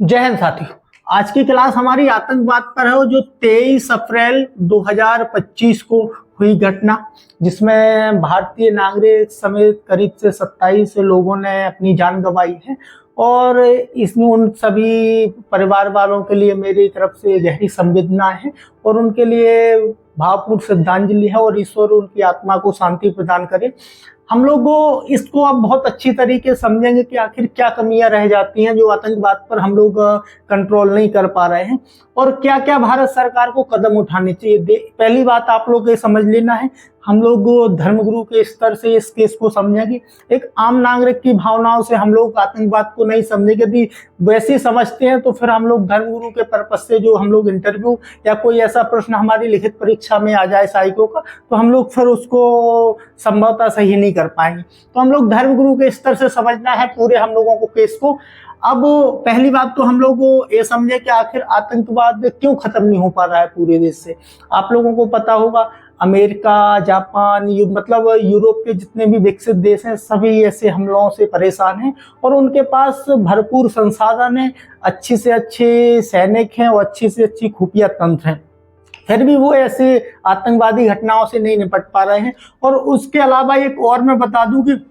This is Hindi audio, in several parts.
जय हिंद साथियों। आज की क्लास हमारी आतंकवाद पर है, जो 23 अप्रैल 2025 को हुई घटना, जिसमें भारतीय नागरिक समेत करीब से 27 लोगों ने अपनी जान गंवाई है। और इसमें उन सभी परिवार वालों के लिए मेरी तरफ से गहरी संवेदना है और उनके लिए भावपूर्ण श्रद्धांजलि है, और ईश्वर उनकी आत्मा को शांति प्रदान करे। हम लोग इसको अब बहुत अच्छी तरीके से समझेंगे कि आखिर क्या कमियां रह जाती हैं जो आतंकवाद पर हम लोग कंट्रोल नहीं कर पा रहे हैं, और क्या क्या भारत सरकार को कदम उठाने चाहिए। पहली बात आप लोग ये समझ लेना है, हम लोग धर्मगुरु के स्तर से इस केस को समझेंगे। एक आम नागरिक की भावनाओं से हम लोग आतंकवाद को नहीं समझेंगे। यदि वैसे समझते हैं तो फिर हम लोग धर्मगुरु के पर्पज से जो हम लोग इंटरव्यू या कोई ऐसा प्रश्न हमारी लिखित परीक्षा में आ जाए साइको का, तो हम लोग फिर उसको संभवतः सही नहीं कर पाएंगे। तो हम लोग धर्मगुरु के स्तर से समझना है पूरे हम लोगों को केस को। अब पहली बात तो हम लोग ये समझे कि आखिर आतंकवाद क्यों खत्म नहीं हो पा रहा है पूरे देश से। आप लोगों को पता होगा अमेरिका, जापान, मतलब यूरोप के जितने भी विकसित देश हैं, सभी ऐसे हमलों से परेशान हैं और उनके पास भरपूर संसाधन है, अच्छे से अच्छे सैनिक हैं और अच्छी से अच्छी खुफिया तंत्र हैं, फिर भी वो ऐसे आतंकवादी घटनाओं से नहीं निपट पा रहे हैं। और उसके अलावा एक और मैं बता दूं कि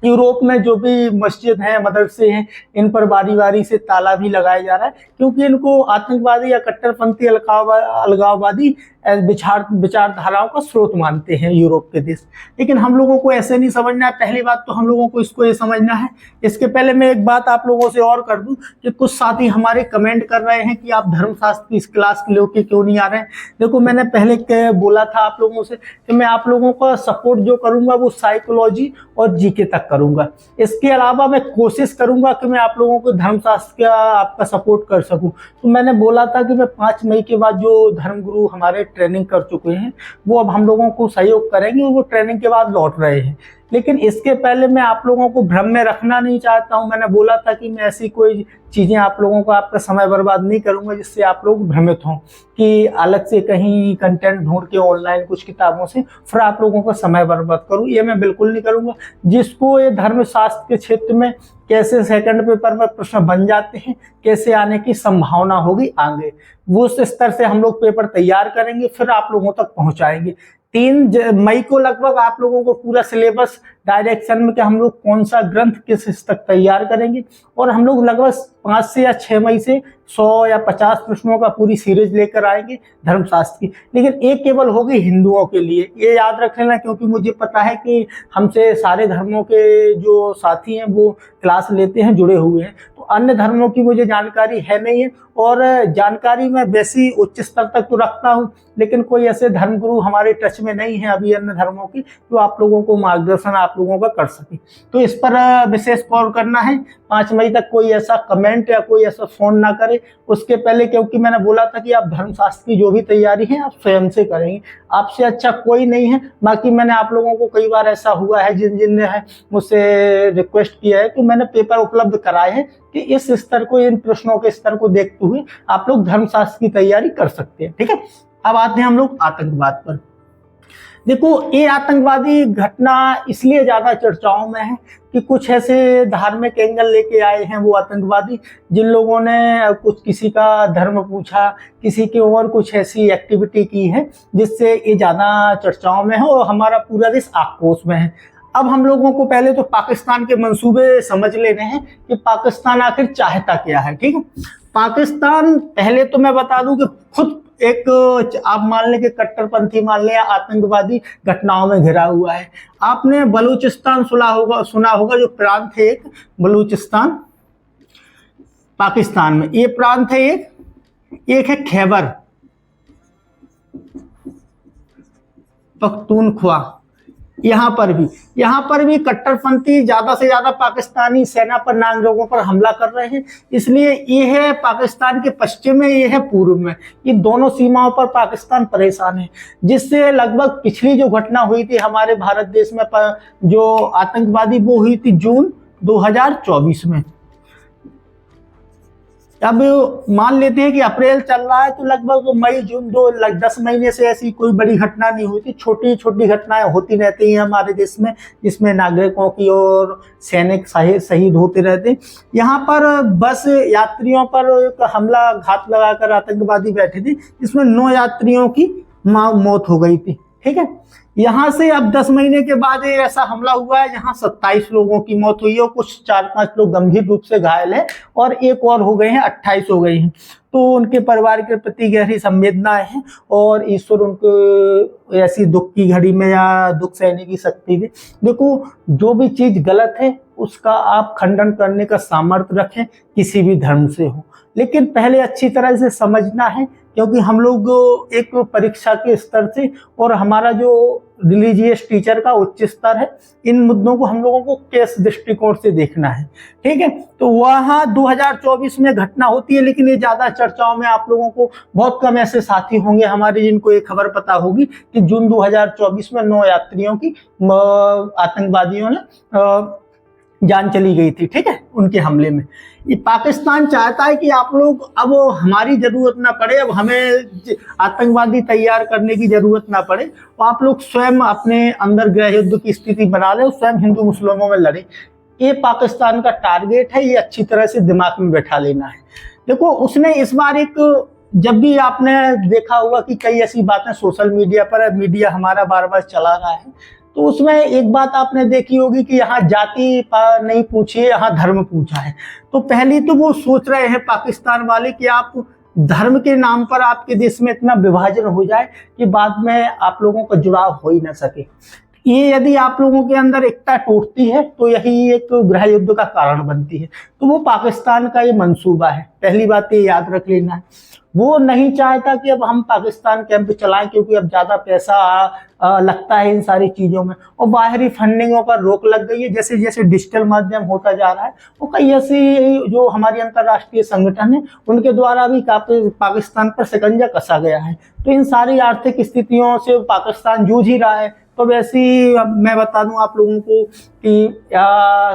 यूरोप में जो भी मस्जिद हैं, मदरसे हैं, इन पर बारी बारी से ताला भी लगाया जा रहा है, क्योंकि इनको आतंकवादी या कट्टरपंथी अलगाववादी विचारधाराओं का स्रोत मानते हैं यूरोप के देश। लेकिन हम लोगों को ऐसे नहीं समझना है। पहली बात तो हम लोगों को इसको ये समझना है। इसके पहले मैं एक बात आप लोगों से और कर दूं कि कुछ साथी हमारे कमेंट कर रहे हैं कि आप धर्मशास्त्र की इस क्लास के लोग क्यों नहीं आ रहे हैं। देखो, मैंने पहले बोला था आप लोगों से कि मैं आप लोगों का सपोर्ट जो करूंगा वो साइकोलॉजी और जीके तक करूंगा। इसके अलावा मैं कोशिश करूंगा कि मैं आप लोगों को धर्मशास्त्र का आपका सपोर्ट कर सकूं। तो मैंने बोला था कि मैं 5 मई के बाद जो धर्मगुरु हमारे ट्रेनिंग कर चुके हैं वो अब हम लोगों को सहयोग करेंगे, वो ट्रेनिंग के बाद लौट रहे हैं। लेकिन इसके पहले मैं आप लोगों को भ्रम में रखना नहीं चाहता हूं। मैंने बोला था कि मैं ऐसी कोई चीजें आप लोगों को आपका समय बर्बाद नहीं करूंगा जिससे आप लोग भ्रमित हों कि अलग से कहीं कंटेंट ढूंढ के ऑनलाइन कुछ किताबों से फिर आप लोगों का समय बर्बाद करूं, ये मैं बिल्कुल नहीं करूंगा। जिसको ये धर्मशास्त्र के क्षेत्र में कैसे सेकंड पेपर में प्रश्न बन जाते हैं, कैसे आने की संभावना होगी आगे, वो उस स्तर से हम लोग पेपर तैयार करेंगे, फिर आप लोगों तक पहुंचाएंगे। 3 मई को लगभग आप लोगों को पूरा सिलेबस डायरेक्शन में कि हम लोग कौन सा ग्रंथ किस हद तक तैयार करेंगे, और हम लोग लगभग 5 से या 6 मई से 100 या 50 प्रश्नों का पूरी सीरीज लेकर आएंगे धर्मशास्त्र की। लेकिन एक केवल होगी हिंदुओं के लिए, ये याद रख लेना, क्योंकि मुझे पता है कि हमसे सारे धर्मों के जो साथी हैं वो क्लास लेते हैं, जुड़े हुए हैं। तो अन्य धर्मों की मुझे जानकारी है नहीं है, और जानकारी मैं वैसी उच्च स्तर तक तो रखता हूँ, लेकिन कोई ऐसे धर्मगुरु हमारे टच में नहीं है अभी अन्य धर्मों की जो आप लोगों को मार्गदर्शन आप लोगों का कर सके। तो इस पर विशेष गौर करना है। 5 मई तक कोई ऐसा कमेंट या कोई ऐसा फोन ना करे उसके पहले, क्योंकि मैंने बोला था कि आप धर्मशास्त्र की जो भी तैयारी है आप स्वयं से करेंगे, आपसे अच्छा कोई नहीं है। बाकी मैंने आप लोगों को कई बार ऐसा हुआ है जिन ने है मुझसे रिक्वेस्ट किया है कि मैंने पेपर उपलब्ध कराए हैं कि इस स्तर को, इन प्रश्नों के स्तर को देखते हुए आप लोग धर्मशास्त्र की तैयारी कर सकते हैं। ठीक है, अब आते हैं हम लोग आतंकवाद पर। देखो, ये आतंकवादी घटना इसलिए ज्यादा चर्चाओं में है कि कुछ ऐसे धार्मिक एंगल लेके आए हैं वो आतंकवादी, जिन लोगों ने कुछ किसी का धर्म पूछा, किसी की और कुछ ऐसी एक्टिविटी की है जिससे ये ज्यादा चर्चाओं में है और हमारा पूरा देश आक्रोश में है। अब हम लोगों को पहले तो पाकिस्तान के मंसूबे समझ लेने हैं कि पाकिस्तान आखिर चाहता क्या है। ठीक है, पाकिस्तान, पहले तो मैं बता दूं कि खुद एक आप मान लें कि कट्टरपंथी मान लें या आतंकवादी घटनाओं में घिरा हुआ है। आपने बलूचिस्तान सुना होगा जो प्रांत है एक बलूचिस्तान पाकिस्तान में, ये प्रांत है एक है खैबर पख्तूनख्वा। यहाँ पर भी कट्टरपंथी ज्यादा से ज्यादा पाकिस्तानी सेना पर, नागरिकों पर हमला कर रहे हैं। इसलिए ये है पाकिस्तान के पश्चिम में, ये है पूर्व में, ये दोनों सीमाओं पर पाकिस्तान परेशान है। जिससे लगभग पिछली जो घटना हुई थी हमारे भारत देश में जो आतंकवादी, वो हुई थी जून 2024 में। अब मान लेते हैं कि अप्रैल चल रहा है, तो लगभग मई जून 10 महीने से ऐसी कोई बड़ी घटना नहीं हुई थी। छोटी छोटी घटनाएं होती रहती हैं हमारे देश में, जिसमें नागरिकों की और सैनिक शहीद होते रहते हैं। यहाँ पर बस यात्रियों पर एक हमला घात लगाकर आतंकवादी बैठे थे, जिसमें 9 यात्रियों की मौत हो गई थी। ठीक है, यहाँ से अब 10 महीने के बाद ऐसा हमला हुआ है, यहाँ 27 लोगों की मौत हुई है और कुछ 4-5 लोग गंभीर रूप से घायल हैं और एक और हो गए हैं, 28 हो गए हैं। तो उनके परिवार के प्रति गहरी संवेदनाएं हैं और ईश्वर उनको ऐसी दुख की घड़ी में या दुख सहने की शक्ति दे। देखो, जो भी चीज गलत है उसका आप खंडन करने का सामर्थ्य रखें, किसी भी धर्म से हो, लेकिन पहले अच्छी तरह से समझना है, क्योंकि हम लोग एक परीक्षा के स्तर से और हमारा जो रिलीजियस टीचर का उच्च स्तर है, इन मुद्दों को हम लोगों को किस दृष्टिकोण से देखना है। ठीक है, तो वहाँ 2024 में घटना होती है, लेकिन ये ज्यादा चर्चाओं में आप लोगों को बहुत कम ऐसे साथी होंगे हमारे जिनको ये खबर पता होगी कि जून 2024 में 9 यात्रियों की आतंकवादियों ने जान चली गई थी। ठीक है, उनके हमले में। ये पाकिस्तान चाहता है कि आप लोग, अब हमारी जरूरत ना पड़े, अब हमें आतंकवादी तैयार करने की जरूरत ना पड़े, तो आप लोग स्वयं अपने अंदर गृह युद्ध की स्थिति बना ले, स्वयं हिंदू मुस्लिमों में लड़े। ये पाकिस्तान का टारगेट है, ये अच्छी तरह से दिमाग में बैठा लेना है। देखो, उसने इस बार जब भी आपने देखा होगा कि कई ऐसी बातें सोशल मीडिया पर, मीडिया हमारा बार बार चला रहा है, तो उसमें एक बात आपने देखी होगी कि यहाँ जाति नहीं पूछी है, यहाँ धर्म पूछा है। तो पहली तो वो सोच रहे हैं पाकिस्तान वाले कि आप धर्म के नाम पर आपके देश में इतना विभाजन हो जाए कि बाद में आप लोगों का जुड़ाव हो ही ना सके। ये यदि आप लोगों के अंदर एकता टूटती है तो यही एक गृह युद्ध का कारण बनती है। तो वो पाकिस्तान का ये मंसूबा है, पहली बात ये याद रख लेना है। वो नहीं चाहता कि अब हम पाकिस्तान कैंप चलाएं, क्योंकि अब ज्यादा पैसा लगता है इन सारी चीजों में, और बाहरी फंडिंगों पर रोक लग गई है। जैसे जैसे डिजिटल माध्यम होता जा रहा है, वो कई ऐसी जो हमारी अंतर्राष्ट्रीय संगठन है उनके द्वारा भी काफी पाकिस्तान पर शिकंजा कसा गया है। तो इन सारी आर्थिक स्थितियों से पाकिस्तान जूझ ही रहा है। तो वैसी मैं बता दूं आप लोगों को कि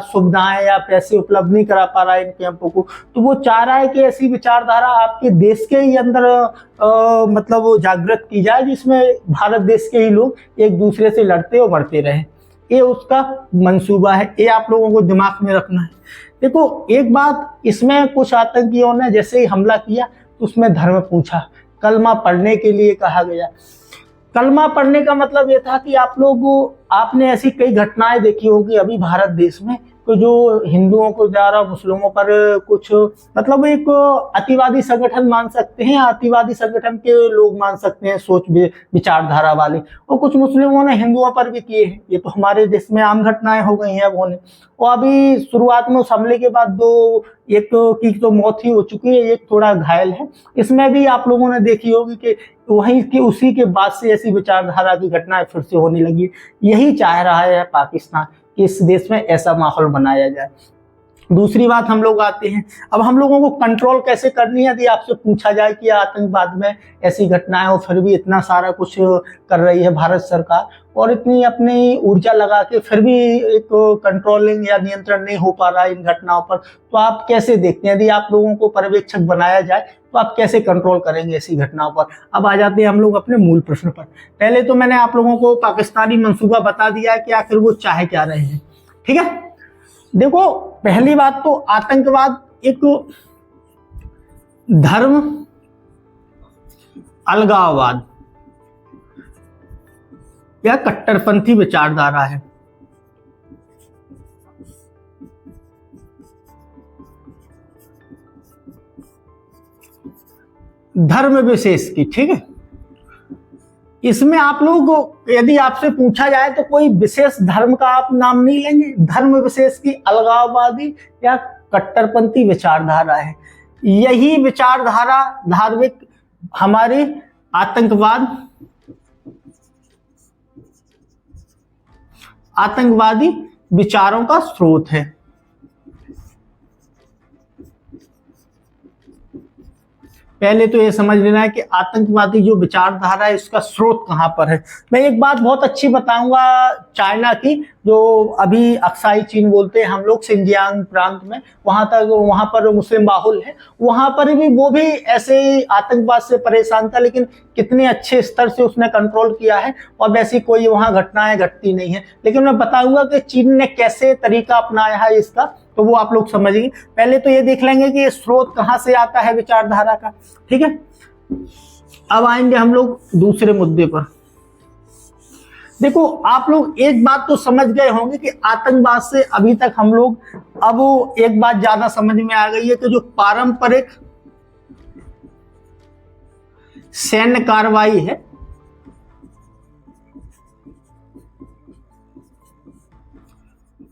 सुविधाएं या पैसे उपलब्ध नहीं करा पा रहा है इन कैंपों को, तो वो चाह रहा है कि ऐसी विचारधारा आपके देश के ही अंदर मतलब जागृत की जाए, जिसमें भारत देश के ही लोग एक दूसरे से लड़ते और मरते रहे। ये उसका मंसूबा है, ये आप लोगों को दिमाग में रखना है। देखो, एक बात, इसमें कुछ आतंकियों ने जैसे ही हमला किया तो उसमें धर्म पूछा, कलमा पढ़ने के लिए कहा गया। कलमा पढ़ने का मतलब ये था कि आपने ऐसी कई घटनाएं देखी होगी अभी भारत देश में, तो जो हिंदुओं को द्वारा मुस्लिमों पर कुछ मतलब एक अतिवादी संगठन मान सकते हैं, अतिवादी संगठन के लोग मान सकते हैं, सोच विचारधारा वाले, और कुछ मुस्लिमों ने हिंदुओं पर भी किए हैं। ये तो हमारे देश में आम घटनाएं हो गई हैं अब होने। और अभी शुरुआत में उस हमले के बाद एक की तो मौत ही हो चुकी है, एक थोड़ा घायल है। इसमें भी आप लोगों ने देखी होगी कि वहीं की उसी के बाद से ऐसी विचारधारा की घटनाएं फिर से होने लगी। यही चाह रहा है पाकिस्तान कि इस देश में ऐसा माहौल बनाया जाए। दूसरी बात, हम लोग आते हैं, अब हम लोगों को कंट्रोल कैसे करनी है। यदि आपसे पूछा जाए कि आतंकवाद में ऐसी घटनाएं हो, फिर भी इतना सारा कुछ कर रही है भारत सरकार और इतनी अपनी ऊर्जा लगा के फिर भी एक कंट्रोलिंग या नियंत्रण नहीं हो पा रहा है इन घटनाओं पर, तो आप कैसे देखते हैं? यदि आप लोगों को पर्यवेक्षक बनाया जाए तो आप कैसे कंट्रोल करेंगे ऐसी घटनाओं पर? अब आ जाते हैं हम लोग अपने मूल प्रश्न पर। पहले तो मैंने आप लोगों को पाकिस्तानी मंसूबा बता दिया है कि आखिर वो चाहे क्या रहे हैं। ठीक है, देखो, पहली बात तो आतंकवाद एक धर्म अलगाववाद या कट्टरपंथी विचारधारा है। धर्म विशेष की, ठीक है, इसमें आप लोग यदि आपसे पूछा जाए तो कोई विशेष धर्म का आप नाम नहीं लेंगे। धर्म विशेष की अलगाववादी या कट्टरपंथी विचारधारा है। यही विचारधारा धार्मिक हमारे आतंकवादी विचारों का स्रोत है। पहले तो ये समझ लेना है कि आतंकवादी जो विचारधारा है इसका स्रोत कहाँ पर है। मैं एक बात बहुत अच्छी बताऊंगा चाइना की, जो अभी अक्साई चीन बोलते हैं हम लोग, सिंजियांग प्रांत में, वहां पर मुस्लिम बाहुल है, वहां पर भी वो भी ऐसे ही आतंकवाद से परेशान था, लेकिन कितने अच्छे स्तर से उसने कंट्रोल किया है और वैसी कोई वहां घटनाएं घटती नहीं है। लेकिन मैं बताऊंगा कि चीन ने कैसे तरीका अपनाया है इसका, तो वो आप लोग समझिए। पहले तो ये देख लेंगे कि ये स्रोत कहां से आता है विचारधारा का, ठीक है। अब आएंगे हम लोग दूसरे मुद्दे पर। देखो आप लोग एक बात तो समझ गए होंगे कि आतंकवाद से अभी तक हम लोग, अब एक बात ज्यादा समझ में आ गई है कि जो पारंपरिक सैन्य कार्रवाई है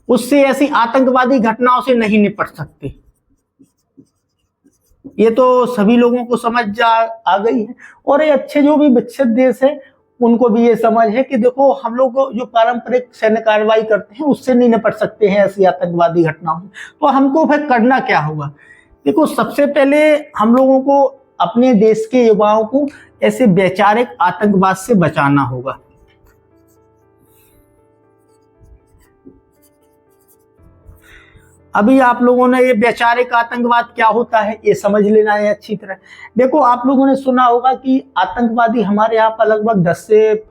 उससे ऐसी आतंकवादी घटनाओं से नहीं निपट सकते। ये तो सभी लोगों को समझ आ गई है, और ये अच्छे जो भी विकसित देश है उनको भी ये समझ है कि देखो हम लोग जो पारंपरिक सैन्य कार्रवाई करते हैं उससे नहीं निपट सकते हैं ऐसी आतंकवादी घटनाओं में। तो हमको फिर करना क्या होगा? देखो सबसे पहले हम लोगों को अपने देश के युवाओं को ऐसे वैचारिक आतंकवाद से बचाना होगा। अभी आप लोगों ने ये वैचारिक आतंकवाद क्या होता है ये समझ लेना है अच्छी तरह। देखो आप लोगों ने सुना होगा कि आतंकवादी हमारे यहाँ पर लगभग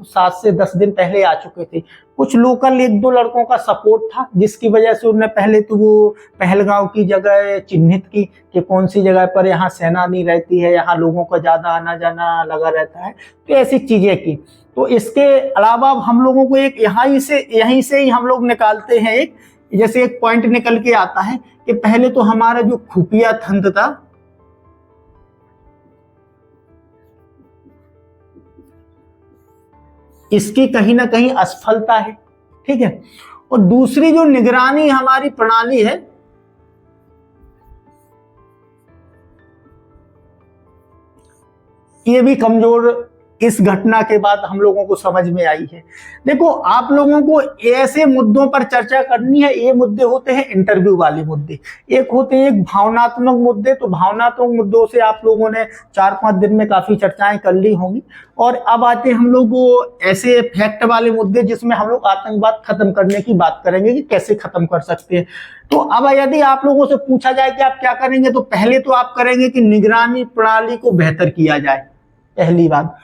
7 से 10 दिन पहले आ चुके थे। कुछ लोकल 1-2 लड़कों का सपोर्ट था, जिसकी वजह से उन्होंने पहले तो वो पहलगांव की जगह चिन्हित की कि कौन सी जगह पर यहाँ सेना नहीं रहती है, यहाँ लोगों का ज्यादा आना जाना लगा रहता है, तो ऐसी चीजें की। तो इसके अलावा हम लोगों को एक यहीं से ही हम लोग निकालते हैं, एक जैसे एक पॉइंट निकल के आता है कि पहले तो हमारा जो खुफिया तंत्र था इसकी कहीं ना कहीं असफलता है, ठीक है। और दूसरी जो निगरानी हमारी प्रणाली है ये भी कमजोर इस घटना के बाद हम लोगों को समझ में आई है। देखो आप लोगों को ऐसे मुद्दों पर चर्चा करनी है, ये मुद्दे होते हैं इंटरव्यू वाले मुद्दे, एक होते हैं एक भावनात्मक मुद्दे। तो भावनात्मक मुद्दों से आप लोगों ने 4-5 दिन में काफी चर्चाएं कर ली होंगी। और अब आते हैं हम लोग वो ऐसे फैक्ट वाले मुद्दे जिसमें हम लोग आतंकवाद खत्म करने की बात करेंगे कि कैसे खत्म कर सकते हैं। तो अब यदि आप लोगों से पूछा जाए कि आप क्या करेंगे, तो पहले तो आप करेंगे कि निगरानी प्रणाली को बेहतर किया जाए, पहली बात।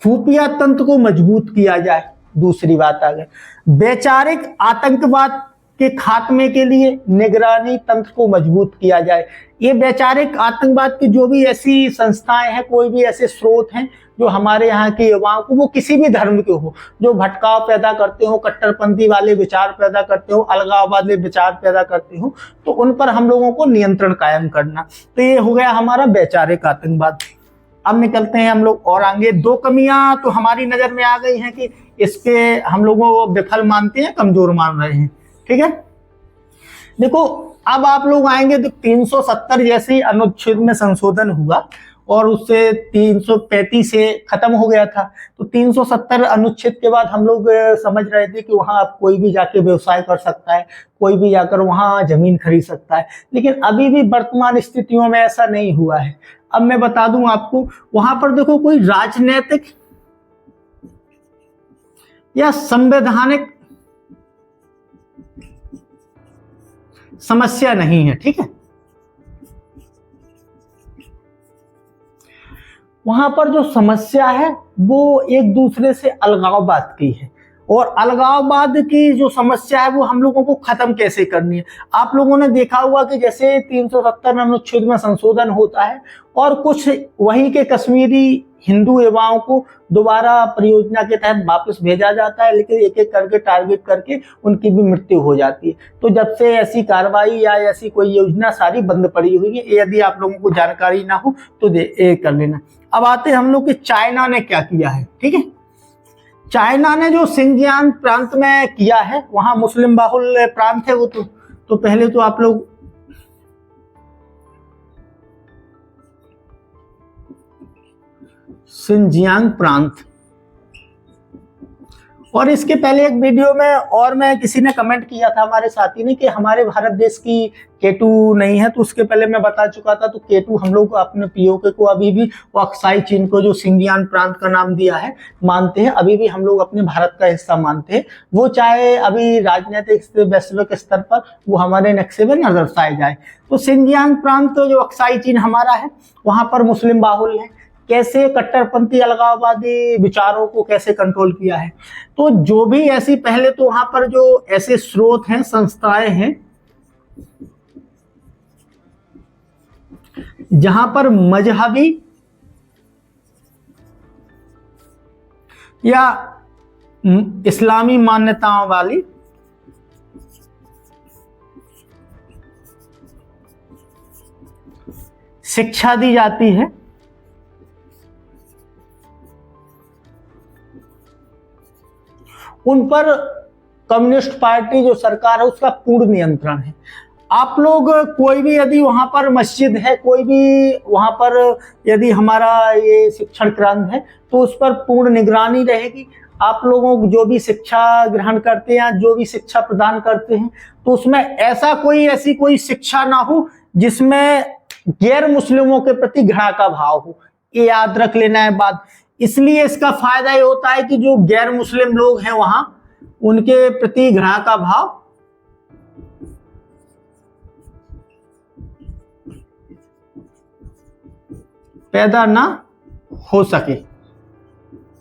खुफिया तंत्र को मजबूत किया जाए, दूसरी बात आ गई वैचारिक आतंकवाद के खात्मे के लिए निगरानी तंत्र को मजबूत किया जाए। ये वैचारिक आतंकवाद की जो भी ऐसी संस्थाएं हैं, कोई भी ऐसे स्रोत हैं जो हमारे यहाँ के युवाओं को, वो किसी भी धर्म के हो, जो भटकाव पैदा करते हो, कट्टरपंथी वाले विचार पैदा करते हो, अलगाववादी विचार पैदा करते हो, तो उन पर हम लोगों को नियंत्रण कायम करना। तो ये हो गया हमारा वैचारिक आतंकवाद। अब निकलते हैं हम लोग और आगे। 2 कमियां तो हमारी नजर में आ गई हैं कि इसके हम लोगों को विफल मानते हैं, कमजोर मान रहे हैं, ठीक है। देखो अब आप लोग आएंगे तो 370 जैसे अनुच्छेद में संशोधन हुआ और उससे 335 से खत्म हो गया था। तो 370 अनुच्छेद के बाद हम लोग समझ रहे थे कि वहां आप कोई भी जाके व्यवसाय कर सकता है, कोई भी जाकर वहां जमीन खरीद सकता है, लेकिन अभी भी वर्तमान स्थितियों में ऐसा नहीं हुआ है। अब मैं बता दूं आपको, वहां पर देखो कोई राजनीतिक या संवैधानिक समस्या नहीं है, ठीक है। वहां पर जो समस्या है वो एक दूसरे से अलगाववाद की है, और अलगाववाद की जो समस्या है वो हम लोगों को खत्म कैसे करनी है। आप लोगों ने देखा हुआ कि जैसे 370 अनुच्छेद में संशोधन होता है और कुछ वहीं के कश्मीरी हिंदू युवाओं को दोबारा परियोजना के तहत वापस भेजा जाता है, लेकिन एक एक करके टारगेट करके उनकी भी मृत्यु हो जाती है। तो जब से ऐसी कार्रवाई या ऐसी कोई योजना सारी बंद पड़ी हुई है, यदि आप लोगों को जानकारी ना हो तो ये कर लेना। अब आते हैं हम लोग कि चाइना ने क्या किया है, ठीक है। चाइना ने जो सिंजियांग प्रांत में किया है, वहां मुस्लिम बाहुल प्रांत है वो, तो पहले तो आप लोग सिंजियांग प्रांत और इसके पहले एक वीडियो में और मैं किसी ने कमेंट किया था हमारे साथी ने कि हमारे भारत देश की K2 नहीं है, तो उसके पहले मैं बता चुका था। तो K2 हम लोग अपने POK को अभी भी वो अक्साई चीन को जो सिंजियान प्रांत का नाम दिया है मानते हैं, अभी भी हम लोग अपने भारत का हिस्सा मानते हैं। वो चाहे अभी राजनीतिक वैश्विक स्तर पर वो हमारे नक्शे में न दर्शाए जाए। तो सिंजियान प्रांत जो अक्साई चीन हमारा है, वहां पर मुस्लिम बाहुल्य है। कैसे कट्टरपंथी अलगाववादी विचारों को कैसे कंट्रोल किया है, तो जो भी ऐसी पहले तो वहां पर जो ऐसे स्रोत हैं, संस्थाएं हैं जहां पर मजहबी या इस्लामी मान्यताओं वाली शिक्षा दी जाती है, उन पर कम्युनिस्ट पार्टी जो सरकार है उसका पूर्ण नियंत्रण है। आप लोग कोई भी यदि वहां पर मस्जिद है, कोई भी वहां पर यदि हमारा ये शिक्षण केंद्र है, तो उस पर पूर्ण निगरानी रहेगी। आप लोगों को जो भी शिक्षा ग्रहण करते हैं, जो भी शिक्षा प्रदान करते हैं, तो उसमें ऐसी कोई शिक्षा ना हो जिसमें गैर मुस्लिमों के प्रति घृणा का भाव हो। ये याद रख लेना है बात। इसलिए इसका फायदा ये होता है कि जो गैर मुस्लिम लोग हैं वहां, उनके प्रति घृणा का भाव पैदा ना हो सके,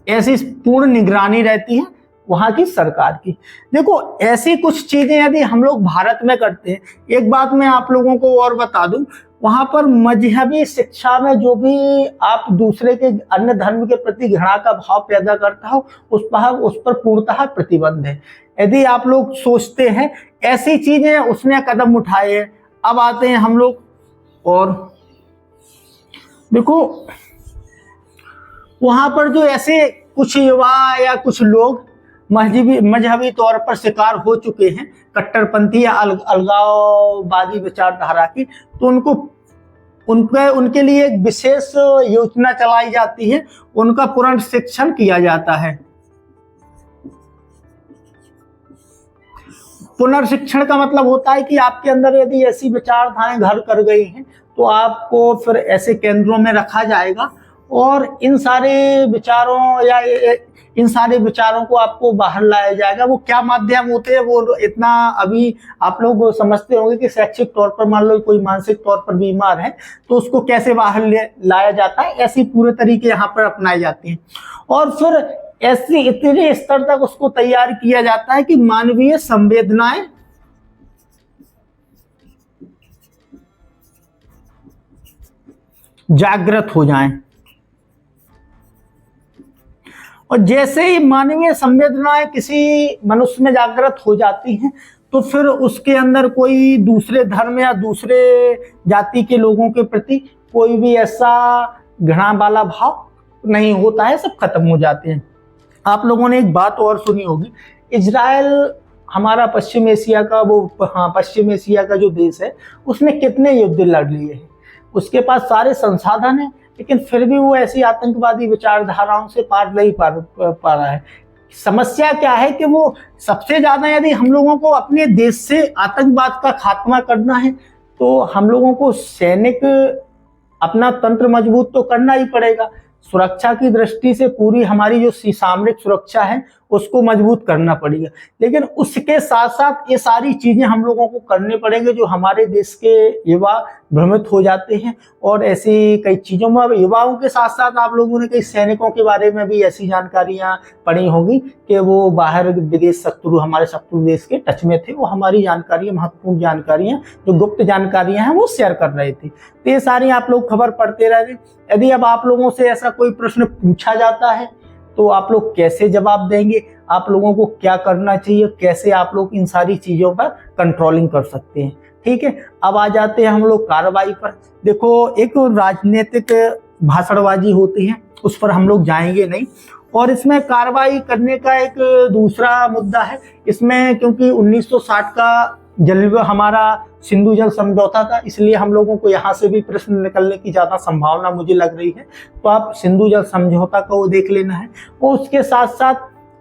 ऐसी पूर्ण निगरानी रहती है वहां की सरकार की। देखो ऐसी कुछ चीजें यदि हम लोग भारत में करते हैं, एक बात मैं आप लोगों को और बता दूं, वहां पर मजहबी शिक्षा में जो भी आप दूसरे के अन्य धर्म के प्रति घृणा का भाव पैदा करता हो, उस पर पूर्णतः प्रतिबंध है। यदि आप लोग सोचते हैं ऐसी चीजें उसने कदम उठाए हैं। अब आते हैं हम लोग, और देखो वहां पर जो ऐसे कुछ युवा या कुछ लोग मजहबी तौर पर शिकार हो चुके हैं कट्टरपंथी या अलगाववादी विचारधारा की, तो उनके लिए एक विशेष योजना चलाई जाती है, उनका पुनर्शिक्षण किया जाता है। पुनर्शिक्षण का मतलब होता है कि आपके अंदर यदि ऐसी विचारधाराएं घर कर गई हैं, तो आपको फिर ऐसे केंद्रों में रखा जाएगा और इन सारे विचारों को आपको बाहर लाया जाएगा। वो क्या माध्यम होते हैं वो इतना अभी आप लोग समझते होंगे कि शैक्षिक तौर पर मान लो कोई मानसिक तौर पर बीमार है तो उसको कैसे बाहर लाया जाता है, ऐसी पूरे तरीके यहाँ पर अपनाए जाते हैं। और फिर ऐसे इतने स्तर तक उसको तैयार किया जाता है कि मानवीय संवेदनाएं जागृत हो जाएं। और जैसे ही मानवीय संवेदनाएं किसी मनुष्य में जागृत हो जाती हैं, तो फिर उसके अंदर कोई दूसरे धर्म या दूसरे जाति के लोगों के प्रति कोई भी ऐसा घृणा वाला भाव नहीं होता है, सब खत्म हो जाते हैं। आप लोगों ने एक बात और सुनी होगी, इजराइल हमारा पश्चिम एशिया का जो देश है, उसने कितने युद्ध लड़ लिए हैं, उसके पास सारे संसाधन हैं, लेकिन फिर भी वो ऐसी आतंकवादी विचारधाराओं से पार नहीं पा रहा है। समस्या क्या है कि वो सबसे ज्यादा यदि हम लोगों को अपने देश से आतंकवाद का खात्मा करना है, तो हम लोगों को सैनिक अपना तंत्र मजबूत तो करना ही पड़ेगा। सुरक्षा की दृष्टि से पूरी हमारी जो सामरिक सुरक्षा है उसको मजबूत करना पड़ेगा, लेकिन उसके साथ साथ ये सारी चीजें हम लोगों को करने पड़ेंगे जो हमारे देश के युवा भ्रमित हो जाते हैं। और ऐसी कई चीजों में युवाओं के साथ साथ आप लोगों ने कई सैनिकों के बारे में भी ऐसी जानकारियां पढ़ी होंगी कि वो बाहर विदेश हमारे शत्रु देश के टच में थे, वो हमारी जानकारियां, महत्वपूर्ण जानकारियां, जो गुप्त जानकारियां हैं वो शेयर कर रहे थे। तो ये सारी आप लोग खबर पढ़ते रहे। यदि अब आप लोगों से ऐसा कोई प्रश्न पूछा जाता है तो आप लोग कैसे जवाब देंगे, आप लोगों को क्या करना चाहिए, कैसे आप लोग इन सारी चीजों पर कंट्रोलिंग कर सकते हैं। ठीक है, अब आ जाते हैं हम लोग कार्रवाई पर। देखो एक राजनीतिक भाषणबाजी होती है, उस पर हम लोग जाएंगे नहीं, और इसमें कार्रवाई करने का एक दूसरा मुद्दा है इसमें, क्योंकि 1960 का हमारा सिंधु जल समझौता था, इसलिए हम लोगों को यहाँ से भी प्रश्न निकलने की ज्यादा संभावना मुझे लग रही है। तो आप सिंधु जल समझौता को देख लेना है, और उसके साथ साथ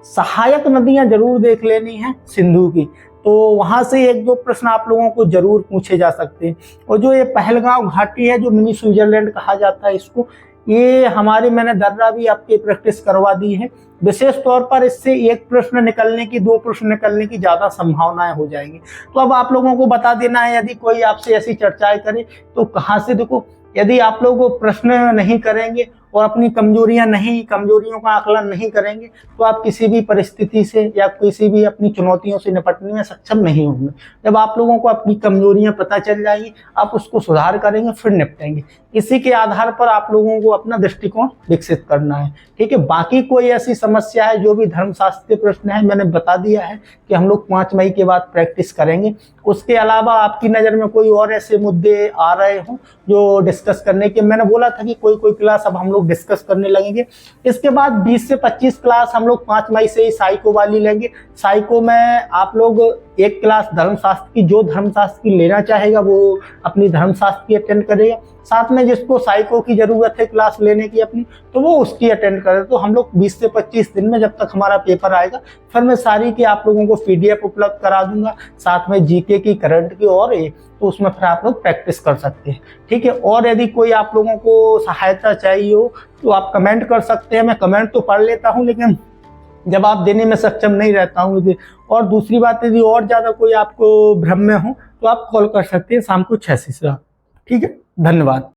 सहायक नदियां जरूर देख लेनी है सिंधु की, तो वहां से एक दो प्रश्न आप लोगों को जरूर पूछे जा सकते हैं। और जो ये पहलगांव घाटी है, जो मिनी स्विट्जरलैंड कहा जाता है इसको, ये हमारे मैंने दर्रा भी आपकी प्रैक्टिस करवा दी है। विशेष तौर पर इससे एक प्रश्न निकलने की, दो प्रश्न निकलने की ज्यादा संभावनाएं हो जाएंगी। तो अब आप लोगों को बता देना है, यदि कोई आपसे ऐसी चर्चाएं करे तो कहाँ से, देखो यदि आप लोग प्रश्न नहीं करेंगे और अपनी कमजोरियों का आकलन नहीं करेंगे तो आप किसी भी परिस्थिति से या किसी भी अपनी चुनौतियों से निपटने में सक्षम नहीं होंगे। जब आप लोगों को अपनी कमजोरियां पता चल जाएंगी, आप उसको सुधार करेंगे, फिर निपटेंगे। इसी के आधार पर आप लोगों को अपना दृष्टिकोण विकसित करना है, ठीक है। बाकी कोई ऐसी समस्या है, जो भी धर्मशास्त्र के प्रश्न है, मैंने बता दिया है कि हम लोग 5 मई के बाद प्रैक्टिस करेंगे। उसके अलावा आपकी नज़र में कोई और ऐसे मुद्दे आ रहे हों जो डिस्कस करने के, मैंने बोला था कि कोई क्लास अब हम लोग डिस्कस करने लगेंगे। इसके बाद 20 से 25 क्लास हम लोग 5 मई से ही साइको वाली लेंगे। साइको में आप लोग एक क्लास धर्मशास्त्र की, जो धर्मशास्त्र की लेना चाहेगा वो अपनी धर्मशास्त्र की अटेंड करेगा, साथ में जिसको साइको की जरूरत है क्लास लेने की अपनी, तो वो उसकी अटेंड करे। तो हम लोग 20 से 25 दिन में, जब तक हमारा पेपर आएगा, फिर मैं सारी की आप लोगों को PDF उपलब्ध करा दूंगा, साथ में GK की, करंट की, और तो उसमें फिर आप लोग प्रैक्टिस कर सकते हैं, ठीक है। और यदि कोई आप लोगों को सहायता चाहिए हो तो आप कमेंट कर सकते हैं। मैं कमेंट तो पढ़ लेता हूँ, लेकिन जवाब देने में सक्षम नहीं रहता हूँ। और दूसरी बात, यदि और ज़्यादा कोई आपको भ्रम में हो तो आप कॉल कर सकते हैं शाम को 6 से 7, ठीक है। धन्यवाद।